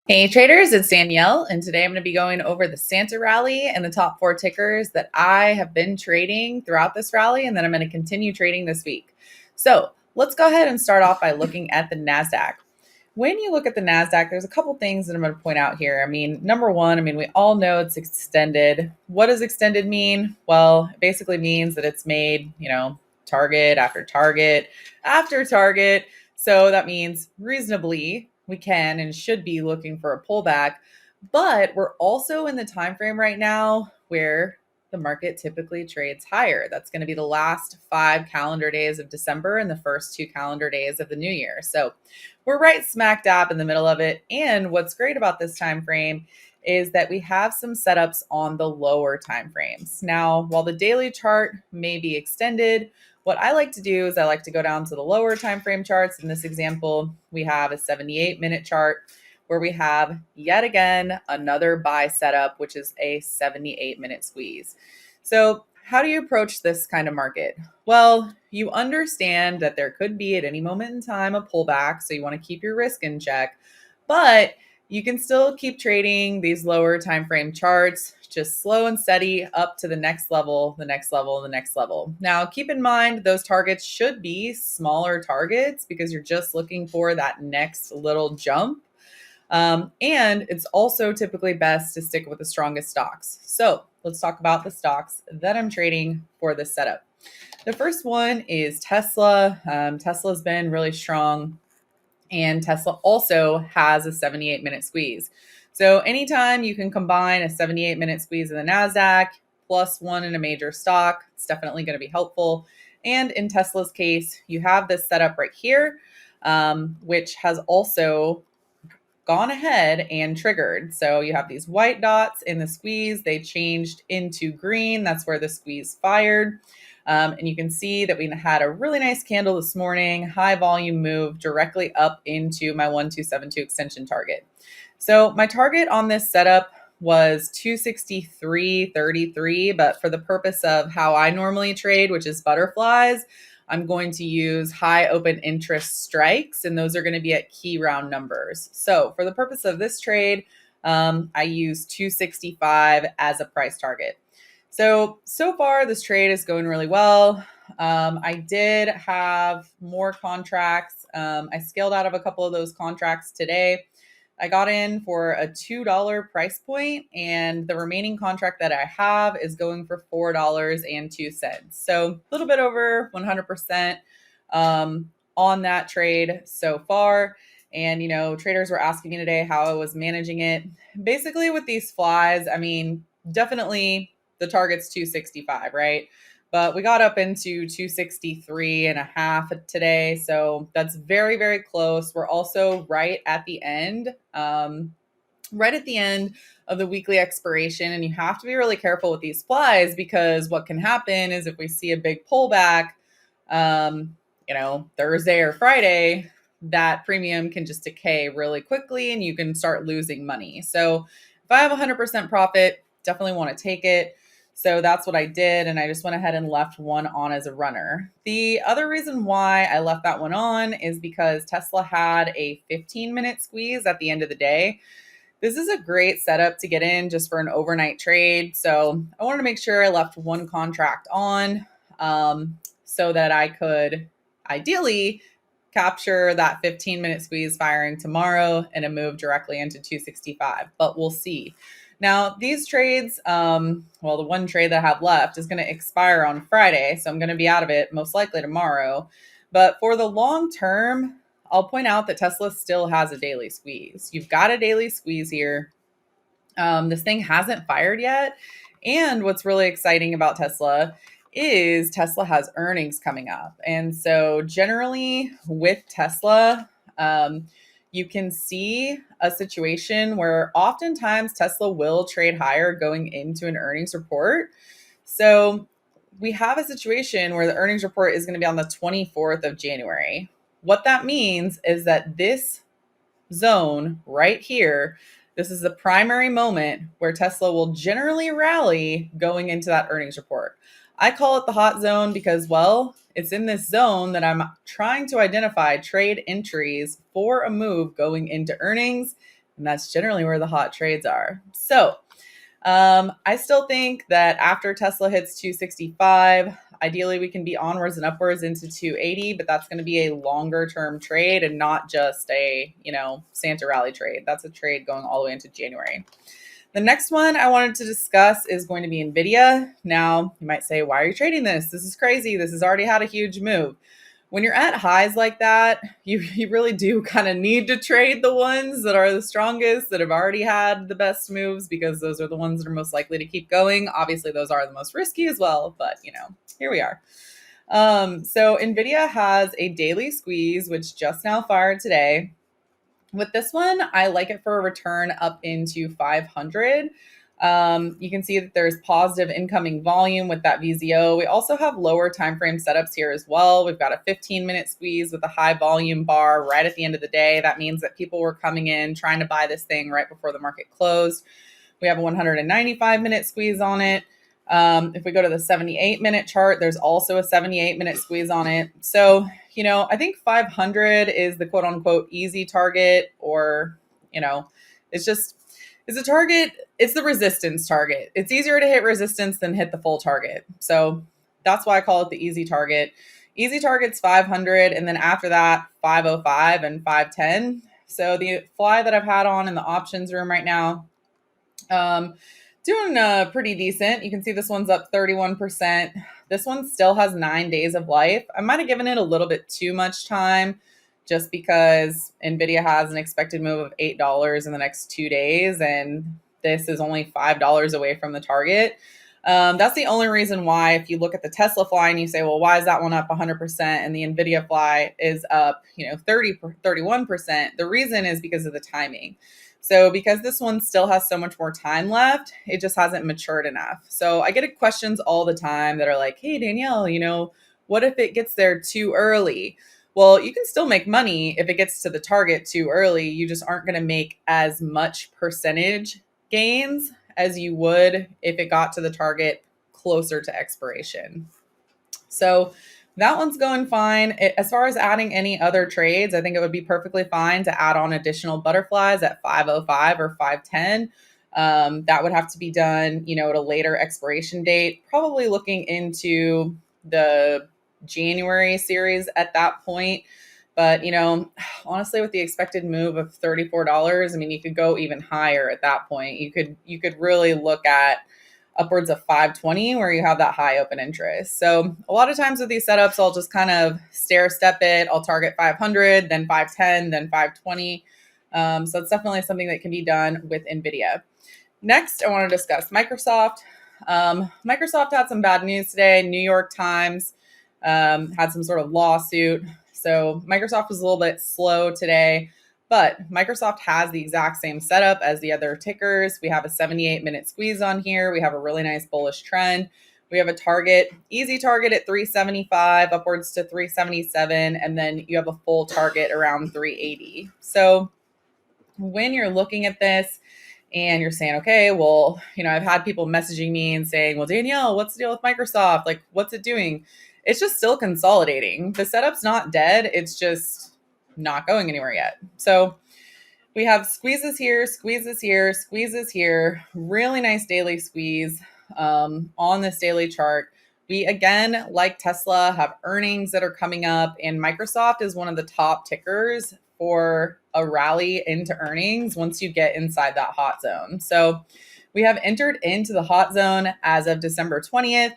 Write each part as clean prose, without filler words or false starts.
Hey traders, it's Danielle, and today I'm going to be going over the Santa rally and the top 4 tickers that I have been trading throughout this rally, and then I'm going to continue trading this week. So let's go ahead and start off by looking at the NASDAQ. When you look at the NASDAQ, there's a couple things that I'm going to point out here. Number one, we all know it's extended. What does extended mean? Well, it basically means that it's made, target after target after target. So that means reasonably we can and should be looking for a pullback. But we're also in the time frame right now where the market typically trades higher. That's going to be the last 5 calendar days of December and the first 2 calendar days of the new year. So we're right smack dab in the middle of it. And what's great about this time frame is that we have some setups on the lower time frames. Now, while the daily chart may be extended, what I like to do is I like to go down to the lower time frame charts. In this example, we have a 78-minute chart where we have yet again another buy setup, which is a 78-minute squeeze. So how do you approach this kind of market? Well, you understand that there could be at any moment in time a pullback, so you want to keep your risk in check, but you can still keep trading these lower time frame charts, just slow and steady up to the next level, the next level, the next level. Now, keep in mind those targets should be smaller targets because you're just looking for that next little jump. And it's also typically best to stick with the strongest stocks. So let's talk about the stocks that I'm trading for this setup. The first one is Tesla. Tesla's been really strong, and Tesla also has a 78-minute squeeze. So anytime you can combine a 78-minute squeeze in the NASDAQ plus one in a major stock, it's definitely going to be helpful. And in Tesla's case, you have this setup right here, which has also gone ahead and triggered. So you have these white dots in the squeeze. They changed into green. That's where the squeeze fired. And you can see that we had a really nice candle this morning, high volume move directly up into my 1272 extension target. So my target on this setup was 263.33, but for the purpose of how I normally trade, which is butterflies, I'm going to use high open interest strikes, and those are going to be at key round numbers. So for the purpose of this trade, I use 265 as a price target. So far this trade is going really well. I did have more contracts. I scaled out of a couple of those contracts today. I got in for a $2 price point, and the remaining contract that I have is going for $4.02. So a little bit over 100% on that trade so far. And, traders were asking me today how I was managing it. Basically with these flies, definitely the target's 265, right? But we got up into 263.5 today. So that's very, very close. We're also right at the end of the weekly expiration. And you have to be really careful with these flies, because what can happen is if we see a big pullback, Thursday or Friday, that premium can just decay really quickly and you can start losing money. So if I have 100% profit, definitely want to take it. So that's what I did. And I just went ahead and left one on as a runner. The other reason why I left that one on is because Tesla had a 15-minute squeeze at the end of the day. This is a great setup to get in just for an overnight trade. So I wanted to make sure I left one contract on so that I could ideally capture that 15-minute squeeze firing tomorrow and a move directly into 265, but we'll see. Now, these trades, the one trade that I have left is going to expire on Friday, so I'm going to be out of it most likely tomorrow. But for the long term, I'll point out that Tesla still has a daily squeeze. You've got a daily squeeze here. This thing hasn't fired yet. And what's really exciting about Tesla is Tesla has earnings coming up. And so generally with Tesla, you can see a situation where oftentimes Tesla will trade higher going into an earnings report. So we have a situation where the earnings report is going to be on the 24th of January. What that means is that this zone right here, this is the primary moment where Tesla will generally rally going into that earnings report. I call it the hot zone because, it's in this zone that I'm trying to identify trade entries for a move going into earnings. And that's generally where the hot trades are. So I still think that after Tesla hits 265, ideally we can be onwards and upwards into 280, but that's going to be a longer term trade and not just a, Santa rally trade. That's a trade going all the way into January. The next one I wanted to discuss is going to be Nvidia. Now, you might say, why are you trading this? This is crazy. This has already had a huge move. When you're at highs like that, you really do kind of need to trade the ones that are the strongest, that have already had the best moves, because those are the ones that are most likely to keep going. Obviously, those are the most risky as well, but here we are. So Nvidia has a daily squeeze, which just now fired today. With this one, I like it for a return up into 500. You can see that there's positive incoming volume with that VZO. We also have lower time frame setups here as well. We've got a 15-minute squeeze with a high volume bar right at the end of the day. That means that people were coming in trying to buy this thing right before the market closed. We have a 195-minute squeeze on it. If we go to the 78-minute chart, there's also a 78-minute squeeze on it. So, I think 500 is the quote unquote easy target, or, it's a target. It's the resistance target. It's easier to hit resistance than hit the full target. So that's why I call it the easy target. Easy target's 500. And then after that, 505 and 510. So the fly that I've had on in the options room right now, doing pretty decent. You can see this one's up 31%. This one still has 9 days of life. I might have given it a little bit too much time, just because Nvidia has an expected move of $8 in the next 2 days, and this is only $5 away from the target. That's the only reason why, if you look at the Tesla fly and you say, well, why is that one up 100% and the Nvidia fly is up 31%? The reason is because of the timing. So because this one still has so much more time left, it just hasn't matured enough. So I get questions all the time that are like, hey, Danielle, what if it gets there too early? Well, you can still make money if it gets to the target too early. You just aren't going to make as much percentage gains as you would if it got to the target closer to expiration. So that one's going fine. As far as adding any other trades, I think it would be perfectly fine to add on additional butterflies at 505 or 510. That would have to be done, at a later expiration date, probably looking into the January series at that point. But, honestly, with the expected move of $34, I mean, you could go even higher at that point. You could really look at upwards of 520 where you have that high open interest. So a lot of times with these setups, I'll just kind of stair step it. I'll target 500, then 510, then 520. So it's definitely something that can be done with Nvidia. Next, I want to discuss Microsoft. Microsoft had some bad news today. New York Times had some sort of lawsuit. So Microsoft was a little bit slow today, but Microsoft has the exact same setup as the other tickers. We have a 78-minute squeeze on here. We have a really nice bullish trend. We have a target, easy target at 375, upwards to 377, and then you have a full target around 380. So when you're looking at this and you're saying, okay, well, I've had people messaging me and saying, well, Danielle, what's the deal with Microsoft? Like, what's it doing? It's just still consolidating. The setup's not dead. It's just not going anywhere yet. So we have squeezes here, squeezes here, squeezes here. Really nice daily squeeze on this daily chart. We, again, like Tesla, have earnings that are coming up, and Microsoft is one of the top tickers for a rally into earnings once you get inside that hot zone. So we have entered into the hot zone as of December 20th.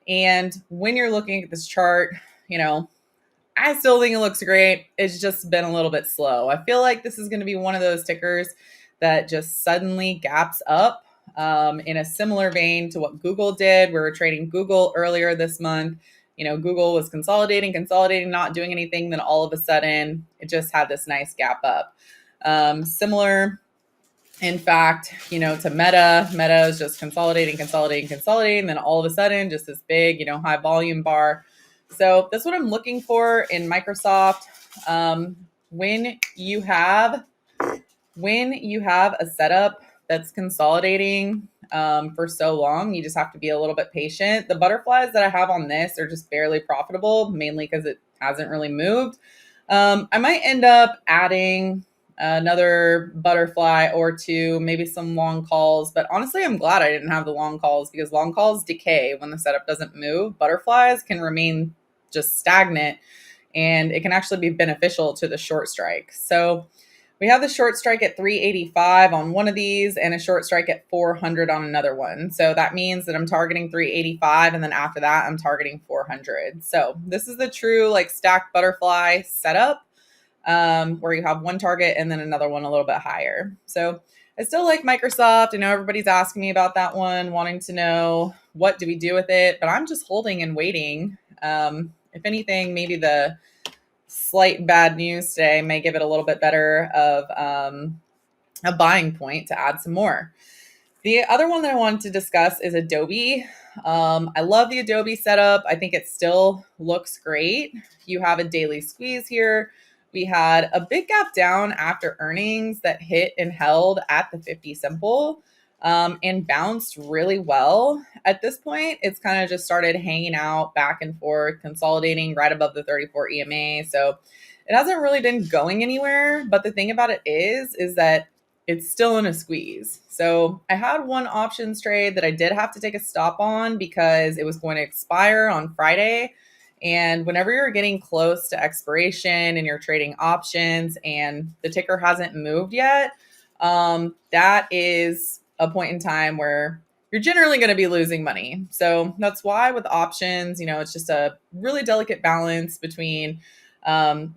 And when you're looking at this chart, I still think it looks great. It's just been a little bit slow. I feel like this is going to be one of those tickers that just suddenly gaps up in a similar vein to what Google did. We were trading Google earlier this month. Google was consolidating, not doing anything. Then all of a sudden, it just had this nice gap up. Similar, in fact, to Meta. Meta is just consolidating. Then all of a sudden, just this big, high volume bar. So that's what I'm looking for in Microsoft. When you have a setup that's consolidating for so long, you just have to be a little bit patient. The butterflies that I have on this are just barely profitable, mainly because it hasn't really moved. I might end up adding another butterfly or two, maybe some long calls. But honestly, I'm glad I didn't have the long calls because long calls decay when the setup doesn't move. Butterflies can remain just stagnant, and it can actually be beneficial to the short strike. So we have the short strike at 385 on one of these and a short strike at 400 on another one. So that means that I'm targeting 385, and then after that, I'm targeting 400. So this is the true like stacked butterfly setup, where you have one target and then another one a little bit higher. So I still like Microsoft. I know everybody's asking me about that one, wanting to know what do we do with it, but I'm just holding and waiting. If anything, maybe the slight bad news today may give it a little bit better of a buying point to add some more. The other one that I wanted to discuss is Adobe. I love the Adobe setup. I think it still looks great. You have a daily squeeze here. We had a big gap down after earnings that hit and held at the 50 simple, and bounced really well. At this point, it's kind of just started hanging out back and forth, consolidating right above the 34 EMA. So it hasn't really been going anywhere. But the thing about it is that it's still in a squeeze. So I had one options trade that I did have to take a stop on because it was going to expire on Friday. And whenever you're getting close to expiration and you're trading options and the ticker hasn't moved yet, that is a point in time where you're generally going to be losing money. So that's why with options, it's just a really delicate balance between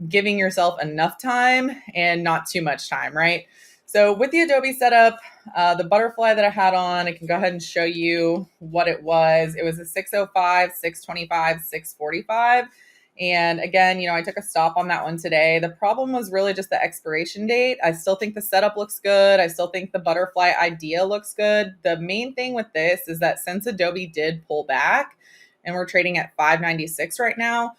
giving yourself enough time and not too much time, right? So with the Adobe setup, the butterfly that I had on, I can go ahead and show you what it was. It was a 605, 625, 645. And again, I took a stop on that one today. The problem was really just the expiration date. I still think the setup looks good. I still think the butterfly idea looks good. The main thing with this is that since Adobe did pull back and we're trading at 596 right now,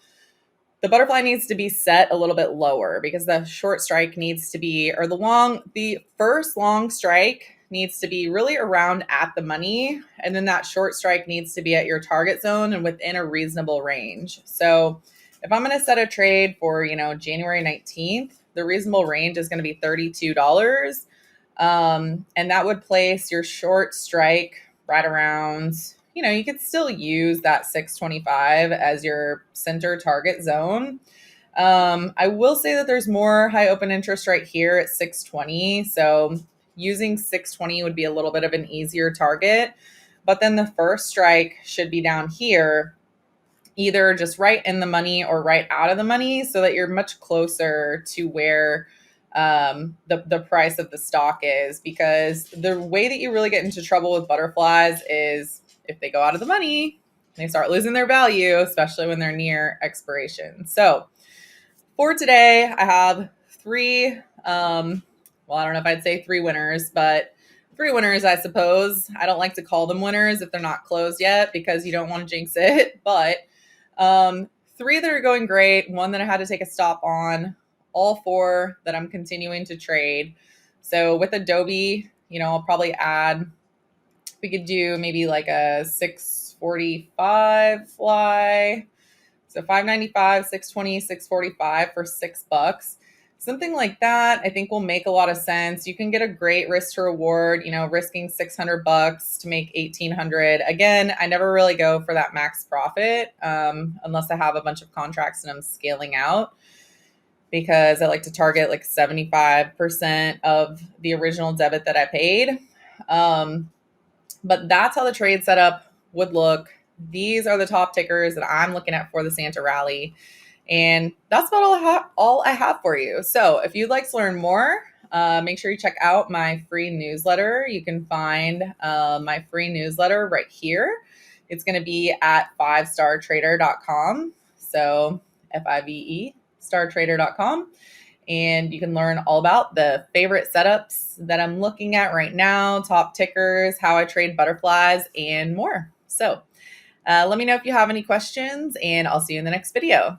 the butterfly needs to be set a little bit lower because the short strike needs to be, or the first long strike needs to be really around at the money. And then that short strike needs to be at your target zone and within a reasonable range. So if I'm going to set a trade for, January 19th, the reasonable range is going to be $32. And that would place your short strike right around, you could still use that 625 as your center target zone. I will say that there's more high open interest right here at 620. So using 620 would be a little bit of an easier target. But then the first strike should be down here, either just right in the money or right out of the money, so that you're much closer to where the price of the stock is. Because the way that you really get into trouble with butterflies is if they go out of the money, they start losing their value, especially when they're near expiration. So for today, I have three, I don't know if I'd say three winners, but three winners, I suppose. I don't like to call them winners if they're not closed yet because you don't want to jinx it. But three that are going great, one that I had to take a stop on, all four that I'm continuing to trade. So with Adobe, I'll probably add, we could do maybe like a 645 fly. So 595, 620, 645 for $6. Something like that, I think will make a lot of sense. You can get a great risk to reward, risking $600 to make 1,800. Again, I never really go for that max profit unless I have a bunch of contracts and I'm scaling out, because I like to target like 75% of the original debit that I paid. But that's how the trade setup would look. These are the top tickers that I'm looking at for the Santa rally. And that's about all I have for you. So if you'd like to learn more, make sure you check out my free newsletter. You can find my free newsletter right here. It's going to be at 5startrader.com. So FIVE, startrader.com. And you can learn all about the favorite setups that I'm looking at right now, top tickers, how I trade butterflies, and more. So let me know if you have any questions, and I'll see you in the next video.